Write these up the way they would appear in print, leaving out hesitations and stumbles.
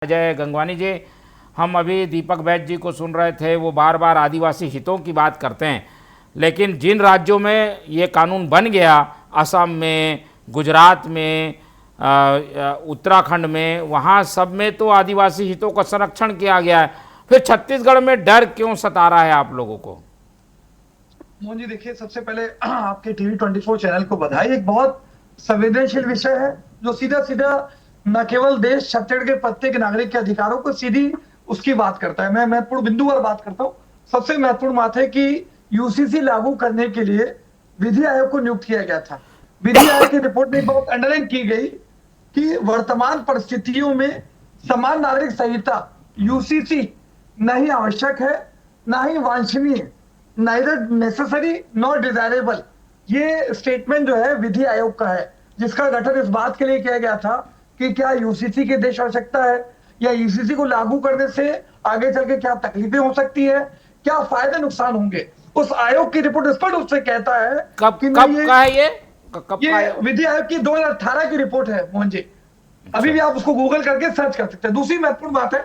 अजय गंगवानी जी, हम अभी दीपक बैज जी को सुन रहे थे। वो बार बार आदिवासी हितों की बात करते हैं, लेकिन जिन राज्यों में ये कानून बन गया, असम में, गुजरात में, उत्तराखंड में, वहाँ सब में तो आदिवासी हितों का संरक्षण किया गया है। फिर छत्तीसगढ़ में डर क्यों सता रहा है आप लोगों को? मोहन जी, देखिए, सबसे पहले आपके टीवी 24 चैनल को बधाई। एक बहुत संवेदनशील विषय है जो सीधा सीधा न केवल देश छत्तीसगढ़ के प्रत्येक नागरिक के अधिकारों को सीधी उसकी बात करता है। मैं महत्वपूर्ण बिंदु पर बात करता हूँ। सबसे महत्वपूर्ण बात है कि यूसीसी लागू करने के लिए विधि आयोग को नियुक्त किया गया था। विधि आयोग की रिपोर्ट में बहुत अंडरलाइन की गई कि वर्तमान परिस्थितियों में समान नागरिक संहिता यूसीसी न ही आवश्यक है, न ही वांछनीय, नाइदर नेसेसरी नॉट डिजायरेबल। ये स्टेटमेंट जो है विधि आयोग का है, जिसका गठन इस बात के लिए किया गया था कि क्या यूसीसी की देश आवश्यकता है, या यूसीसी को लागू करने से आगे चल के क्या तकलीफें हो सकती है, क्या फायदे नुकसान होंगे। उस आयोग की रिपोर्ट स्पष्ट रूप से कहता है कब कि कब का है ये? कब का ये है? विधि आयोग की 2018 की रिपोर्ट है मोहन जी। अभी भी आप उसको गूगल करके सर्च कर सकते हैं। दूसरी महत्वपूर्ण बात है,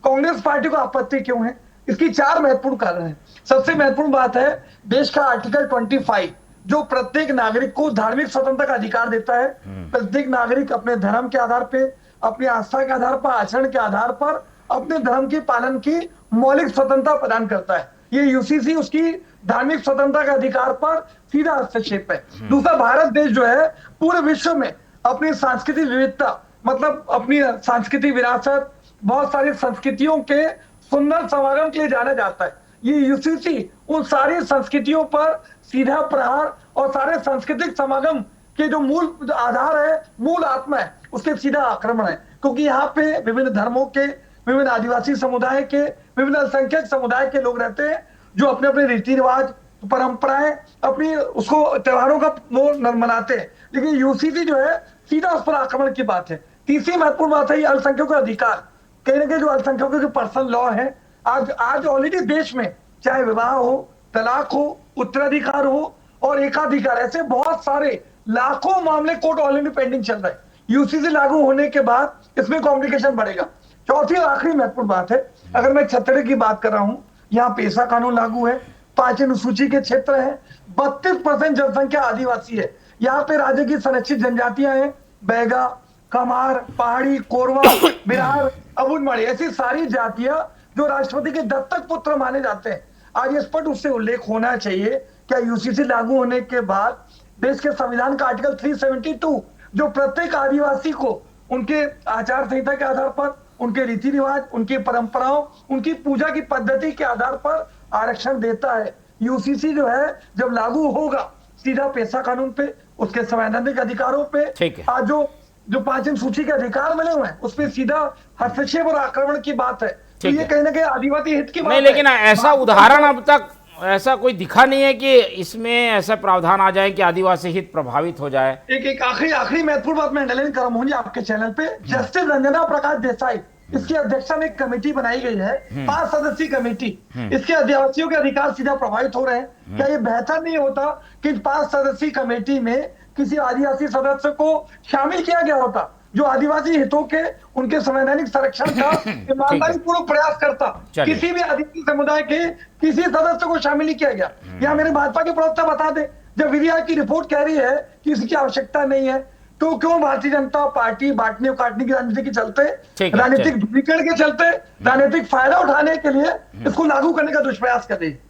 कांग्रेस पार्टी को आपत्ति क्यों है, इसकी 4 महत्वपूर्ण कारण है। सबसे महत्वपूर्ण बात है, देश का आर्टिकल 25 जो प्रत्येक नागरिक को धार्मिक स्वतंत्रता का अधिकार देता है। प्रत्येक नागरिक अपने धर्म के आधार पर, अपनी आस्था के आधार पर, आचरण के आधार पर अपने धर्म के पालन की मौलिक स्वतंत्रता प्रदान करता है। ये यूसीसी उसकी धार्मिक स्वतंत्रता के अधिकार पर सीधा हस्तक्षेप है। दूसरा, भारत देश जो है पूरे विश्व में अपनी सांस्कृतिक विविधता, मतलब अपनी सांस्कृतिक विरासत, बहुत सारी संस्कृतियों के सुंदर समागम के लिए जाना जाता है। ये यूसीसी उन सारी संस्कृतियों पर सीधा प्रहार और सारे सांस्कृतिक समागम के जो मूल आधार है, मूल आत्मा है, उसके सीधा आक्रमण है। क्योंकि यहाँ पे विभिन्न धर्मों के, विभिन्न आदिवासी समुदाय के, विभिन्न अल्पसंख्यक समुदाय के लोग रहते हैं, जो अपने अपने रीति रिवाज, परंपराएं, अपनी उसको त्योहारों का वो मनाते हैं। लेकिन यूसीसी जो है सीधा उस पर आक्रमण की बात है। तीसरी महत्वपूर्ण बात है, ये अल्पसंख्यकों का अधिकार। कहीं ना कहीं जो अल्पसंख्यकों के पर्सनल लॉ है, आज ऑलरेडी देश में चाहे विवाह हो, तलाक हो, उत्तराधिकार हो और एकाधिकार, ऐसे बहुत सारे लाखों मामले कोर्ट ऑलरेडी पेंडिंग चल रहे हैं। यूसीसी लागू होने के बाद इसमें कॉम्प्लिकेशन बढ़ेगा। चौथी और आखिरी महत्वपूर्ण बात है, अगर मैं छत्तीसगढ़ की बात कर रहा हूं, यहाँ पेशा कानून लागू है, 5 अनुसूची के क्षेत्र है, 32% जनसंख्या आदिवासी है। यहाँ पे राज्य की संरक्षित जनजातियां हैं, बैगा, कमार, पहाड़ी, कोरवा, बिरार, अबुनमाड़ी, ऐसी सारी जातियां जो राष्ट्रपति के दत्तक पुत्र माने जाते हैं। आज स्पष्ट उससे उल्लेख होना चाहिए, क्या यूसीसी लागू होने के बाद देश के संविधान का आर्टिकल 372 जो प्रत्येक आदिवासी को उनके आचार संहिता के आधार पर, उनके रीति रिवाज, उनकी परंपराओं, उनकी पूजा की पद्धति के आधार पर आरक्षण देता है, यूसीसी जो है जब लागू होगा सीधा पेशा कानून पे, उसके संवैधानिक अधिकारों पे, आज जो 5 सूची के अधिकार मिले हुए हैं उस पर सीधा हस्तक्षेप और आक्रमण की बात है। तो ये कहीं ना कहीं आदिवासी हित की बात नहीं, लेकिन ऐसा उदाहरण अब तक ऐसा कोई दिखा नहीं है कि इसमें ऐसा प्रावधान आ जाए कि आदिवासी हित प्रभावित हो जाए। एक आखिरी महत्वपूर्ण बात मैं अंडरलाइन कर रहा हूँ आपके चैनल पे, जस्टिस रंजना प्रकाश देसाई, इसकी अध्यक्षता में एक कमेटी बनाई गई है, 5 सदस्यीय कमेटी। इसके आदिवासियों के अधिकार सीधा प्रभावित हो रहे हैं। क्या ये बेहतर नहीं होता कि 5 सदस्यीय कमेटी में किसी आदिवासी सदस्य को शामिल किया गया होता, जो आदिवासी हितों के, उनके संवैधानिक संरक्षण का ईमानदारी पूर्वक प्रयास करता। किसी भी आदिवासी समुदाय के किसी सदस्य को शामिल नहीं किया गया। यहाँ मेरे भाजपा के प्रवक्ता बता दे, जब विधि आयोग की रिपोर्ट कह रही है कि इसकी आवश्यकता नहीं है, तो क्यों भारतीय जनता पार्टी बांटने और काटने की राजनीति के चलते, राजनीतिक ध्रुवीकरण के चलते, राजनीतिक फायदा उठाने के लिए इसको लागू करने का दुष्प्रयास कर रही है।